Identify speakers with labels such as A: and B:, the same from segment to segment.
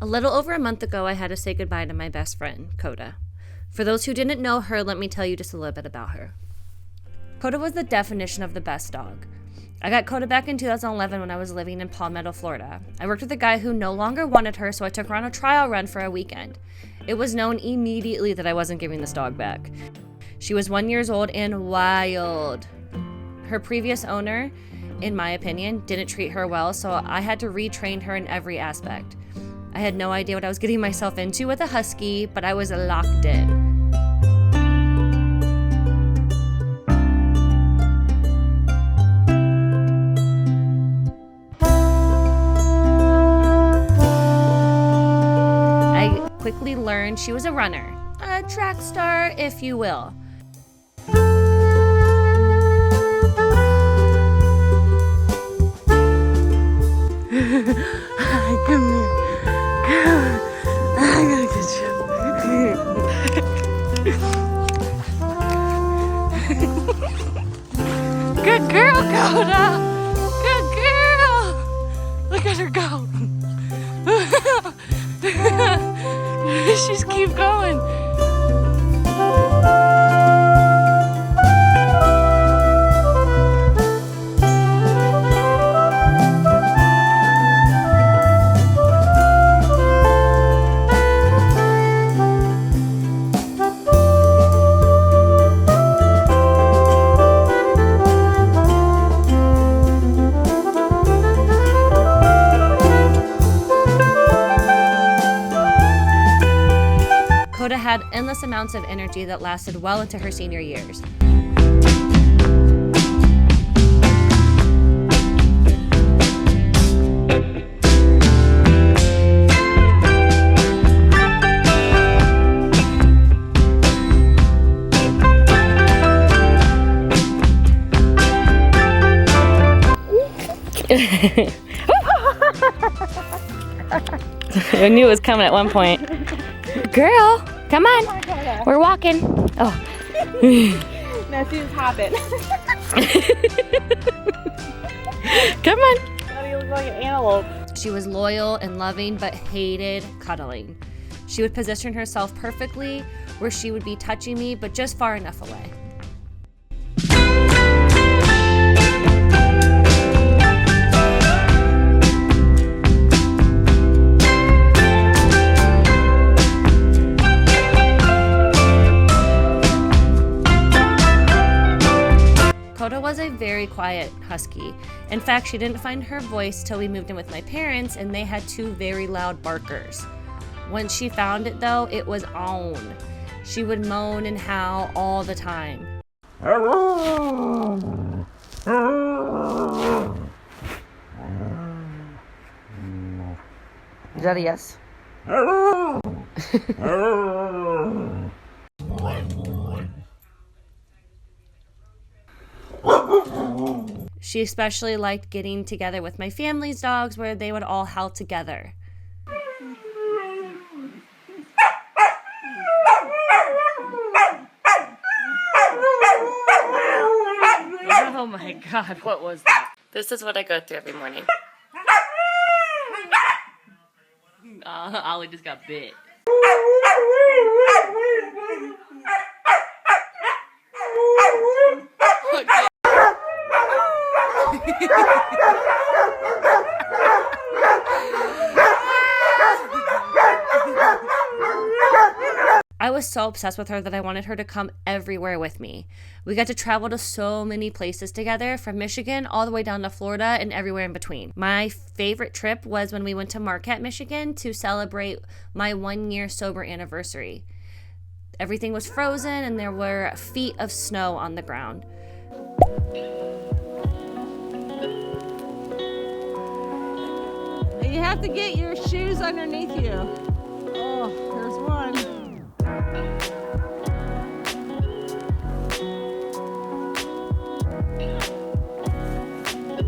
A: A little over a month ago, I had to say goodbye to my best friend, Koda. For those who didn't know her, let me tell you just a little bit about her. Koda was the definition of the best dog. I got Koda back in 2011 when I was living in Palmetto, Florida. I worked with a guy who no longer wanted her, so I took her on a trial run for a weekend. It was known immediately that I wasn't giving this dog back. She was 1 year old and wild. Her previous owner, in my opinion, didn't treat her well, so I had to retrain her in every aspect. I had no idea what I was getting myself into with a husky, but I was locked in. I quickly learned she was a runner, a track star, if you will.
B: Come here. I'm gonna get you. Good girl, Koda. Good girl. Look at her go. She's keep going.
A: Koda had endless amounts of energy that lasted well into her senior years.
B: I knew it was coming at one point. Girl, come on. We're walking. Oh.
C: Nothing's happened.
B: Come on.
C: Now you look like an antelope.
A: She was loyal and loving, but hated cuddling. She would position herself perfectly where she would be touching me, but just far enough away. Koda was a very quiet husky. In fact, she didn't find her voice till we moved in with my parents, and they had two very loud barkers. Once she found it though, it was on. She would moan and howl all the time.
B: Is that a yes?
A: She especially liked getting together with my family's dogs where they would all howl together.
B: Oh my God, what was that? This is what I go through every morning. Ollie just got bit.
A: I was so obsessed with her that I wanted her to come everywhere with me. We got to travel to so many places together, from Michigan all the way down to Florida and everywhere in between. My favorite trip was when we went to Marquette, Michigan to celebrate my 1 year sober anniversary. Everything was frozen and there were feet of snow on the ground.
C: You have to get your shoes underneath you. Oh, there's one.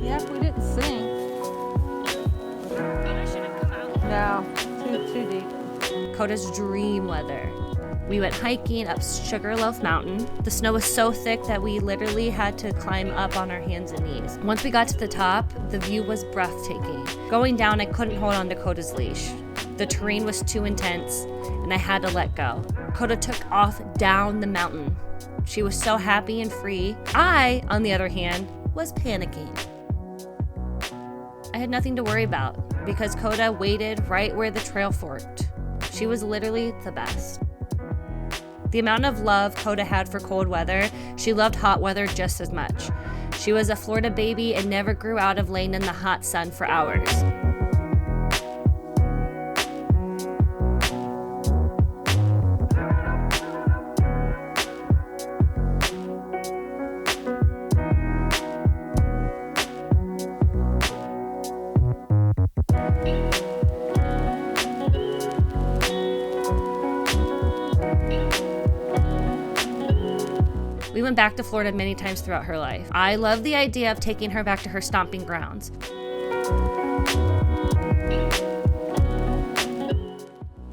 C: Yep, we didn't sing. No, too deep.
A: Koda's dream weather. We went hiking up Sugarloaf Mountain. The snow was so thick that we literally had to climb up on our hands and knees. Once we got to the top, the view was breathtaking. Going down, I couldn't hold on to Koda's leash. The terrain was too intense, and I had to let go. Kota took off down the mountain. She was so happy and free. I, on the other hand, was panicking. I had nothing to worry about because Kota waited right where the trail forked. She was literally the best. The amount of love Kota had for cold weather, she loved hot weather just as much. She was a Florida baby and never grew out of laying in the hot sun for hours. We went back to Florida many times throughout her life. I love the idea of taking her back to her stomping grounds.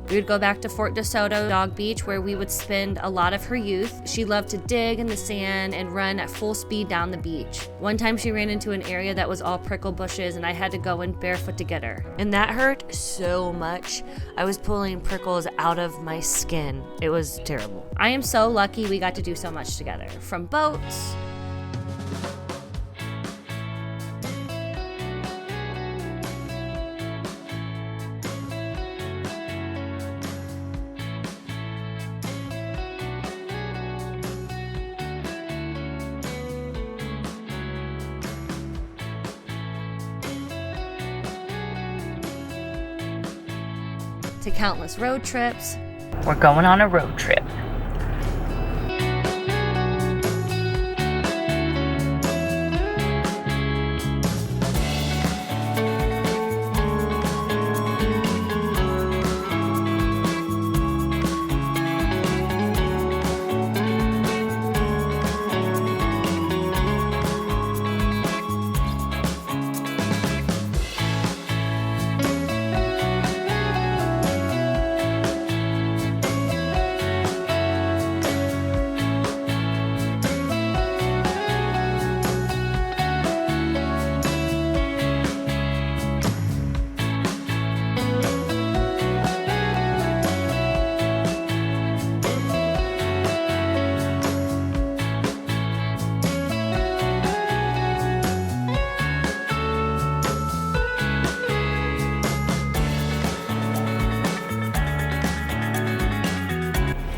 A: We would go back to Fort DeSoto Dog Beach, where we would spend a lot of her youth. She loved to dig in the sand and run at full speed down the beach. One time she ran into an area that was all prickle bushes, and I had to go in barefoot to get her. And that hurt so much. I was pulling prickles out of my skin. It was terrible. I am so lucky we got to do so much together. From boats, to countless road trips.
B: We're going on a road trip.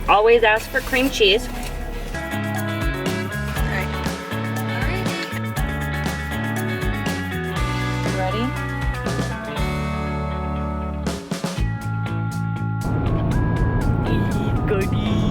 B: Always ask for cream cheese. Ready? Goody.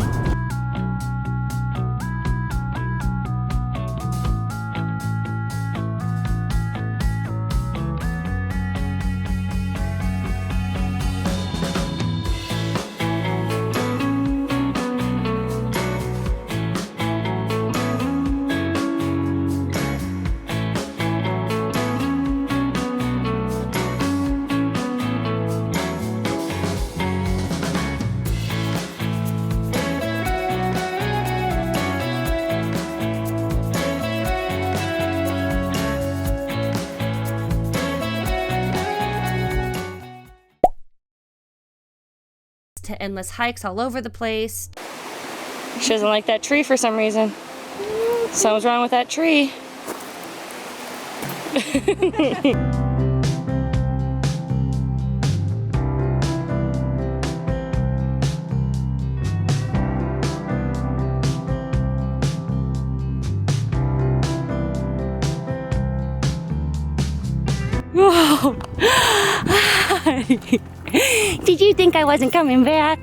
A: To endless hikes all over the place.
B: She doesn't like that tree for some reason. Something's wrong with that tree. Whoa! Did you think I wasn't coming back?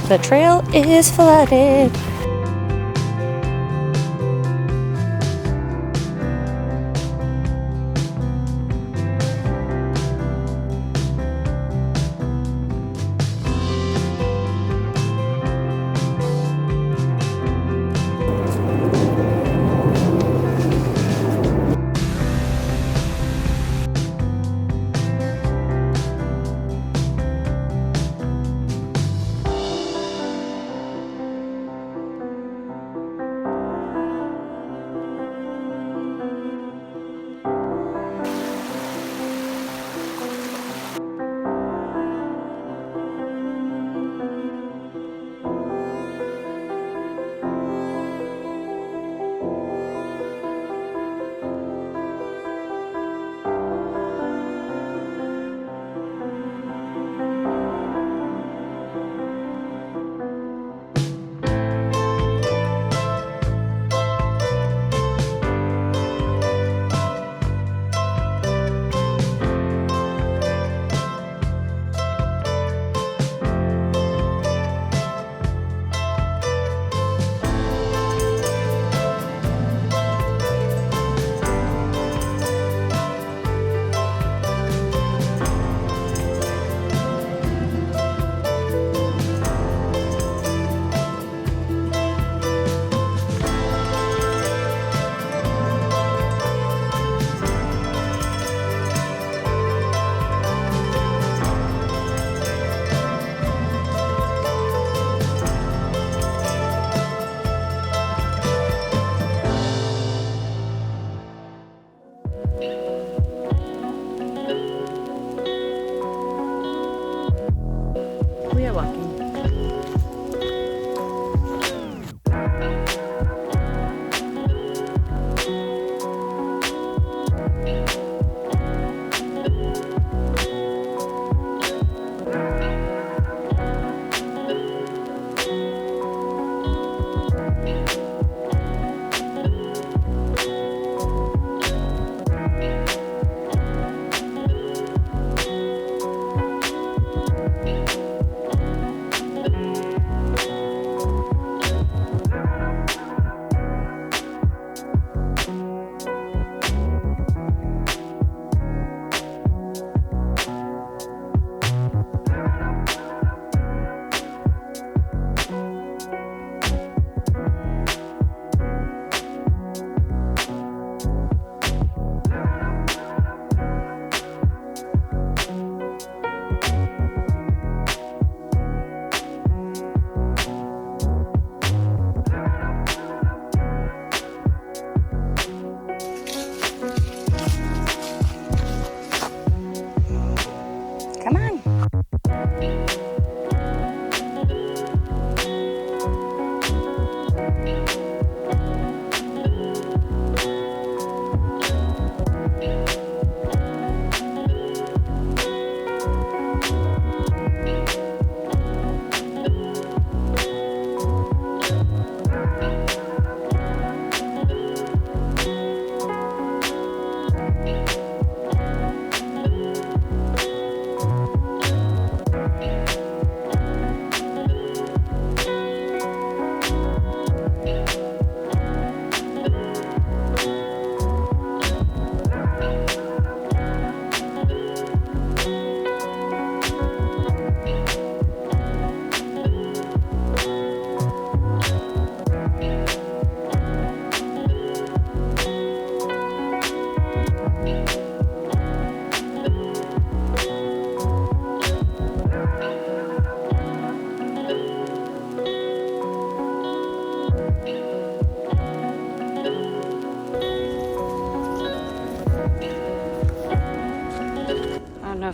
B: The trail is flooded.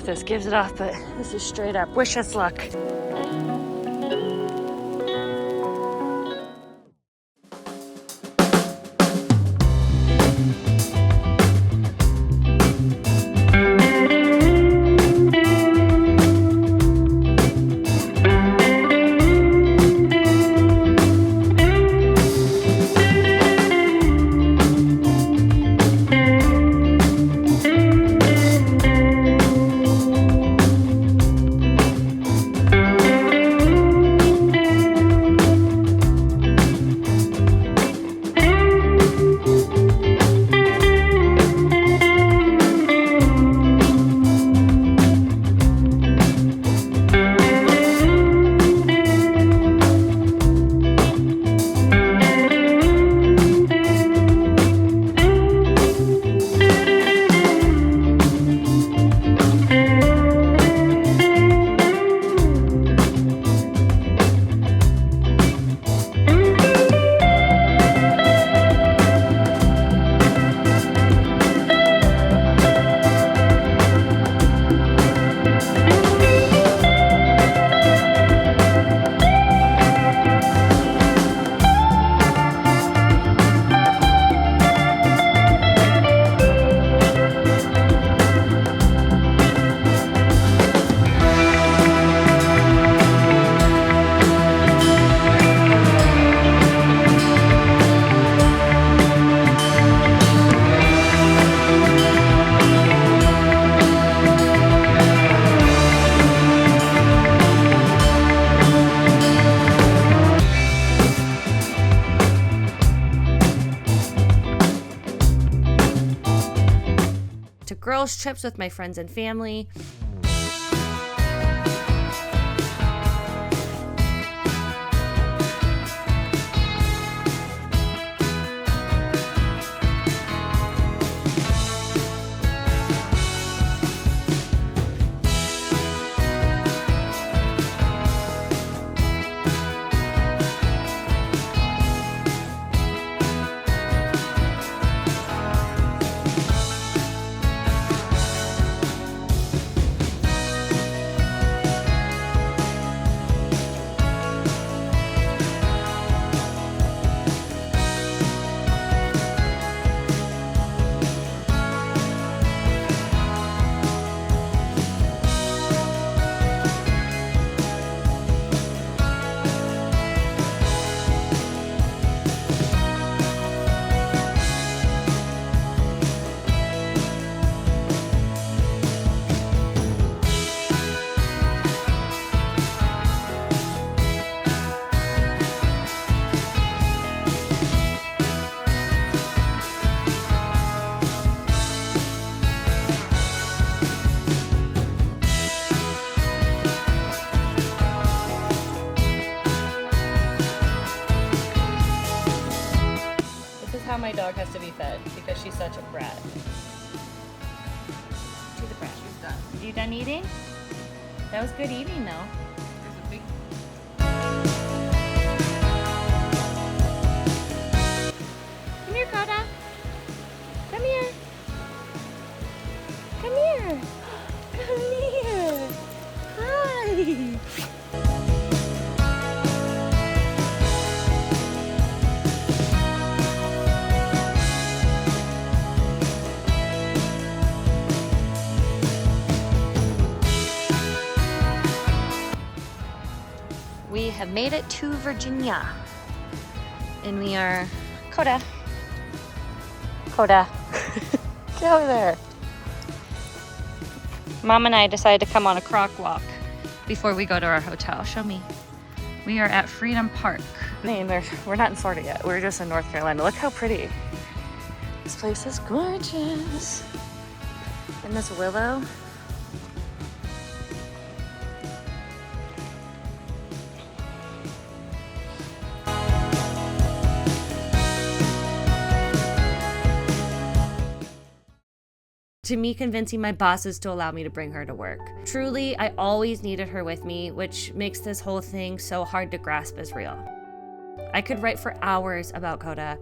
B: this gives it off, but this is straight up. Wish us luck.
A: Girls' trips with my friends and family.
B: How my dog has to be fed because she's such a brat.
A: To the brat.
C: She's done.
B: You done eating? That was good eating though.
C: There's a big.
B: Come here, Koda. Come here. Come here. Come here. Hi.
A: We have made it to Virginia. And we are Koda.
B: Koda. Get over there. Mom and I decided to come on a croc walk
A: Before we go to our hotel. Show me. We are at Freedom Park.
B: I mean, we're not in Florida yet. We're just in North Carolina. Look how pretty. This place is gorgeous.
A: And this willow. To me, convincing my bosses to allow me to bring her to work. Truly, I always needed her with me, which makes this whole thing so hard to grasp as real. I could write for hours about Koda,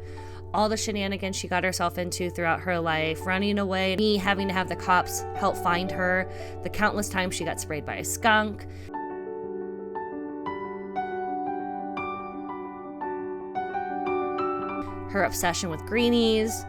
A: all the shenanigans she got herself into throughout her life, running away, me having to have the cops help find her, the countless times she got sprayed by a skunk. Her obsession with greenies.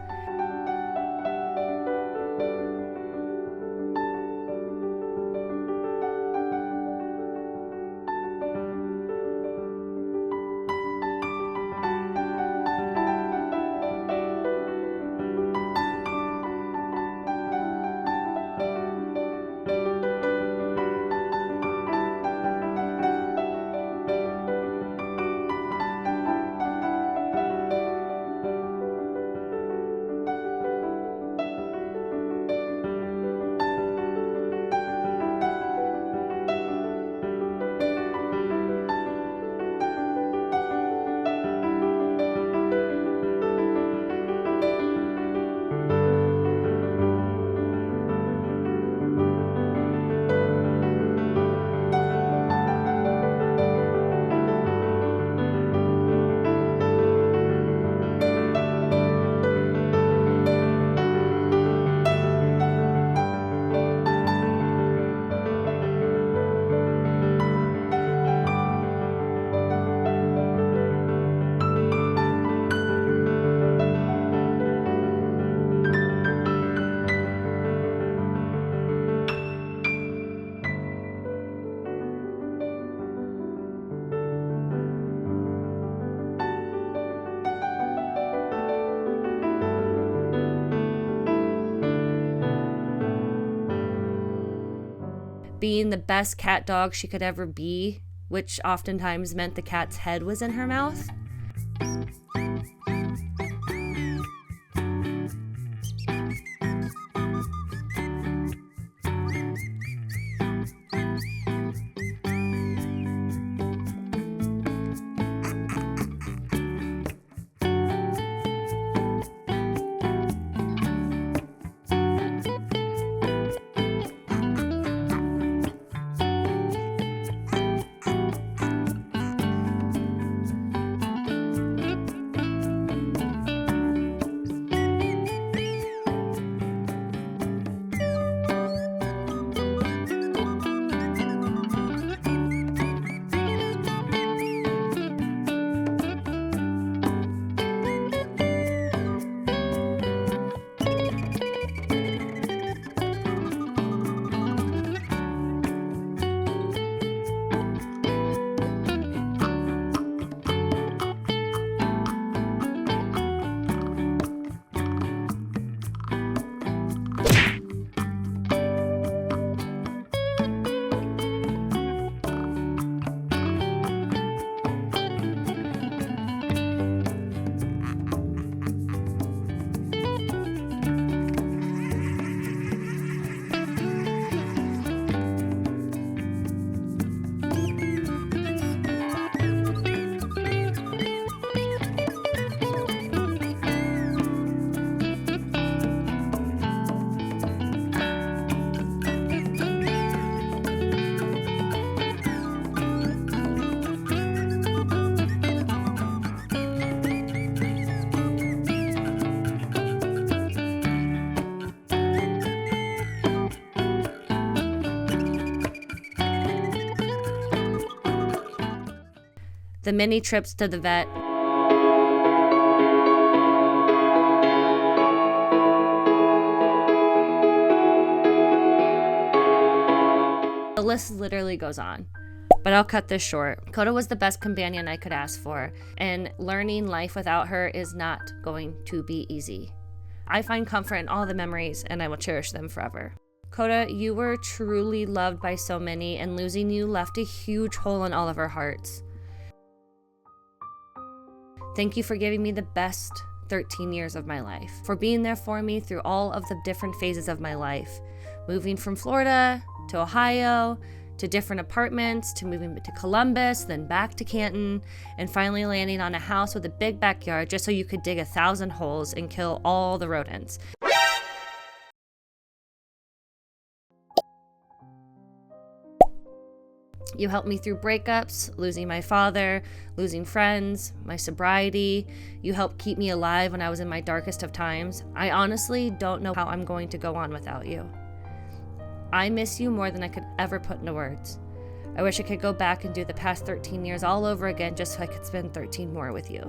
A: Being the best cat dog she could ever be, which oftentimes meant the cat's head was in her mouth. The many trips to the vet. The list literally goes on, but I'll cut this short. Kota was the best companion I could ask for, and learning life without her is not going to be easy. I find comfort in all the memories, and I will cherish them forever. Kota, you were truly loved by so many, and losing you left a huge hole in all of our hearts. Thank you for giving me the best 13 years of my life, for being there for me through all of the different phases of my life. Moving from Florida to Ohio, to different apartments, to moving to Columbus, then back to Canton, and finally landing on a house with a big backyard just so you could dig 1,000 holes and kill all the rodents. You helped me through breakups, losing my father, losing friends, my sobriety. You helped keep me alive when I was in my darkest of times. I honestly don't know how I'm going to go on without you. I miss you more than I could ever put into words. I wish I could go back and do the past 13 years all over again just so I could spend 13 more with you.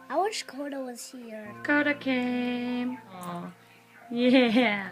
D: I wish Koda was here.
B: Kota came. Oh, yeah.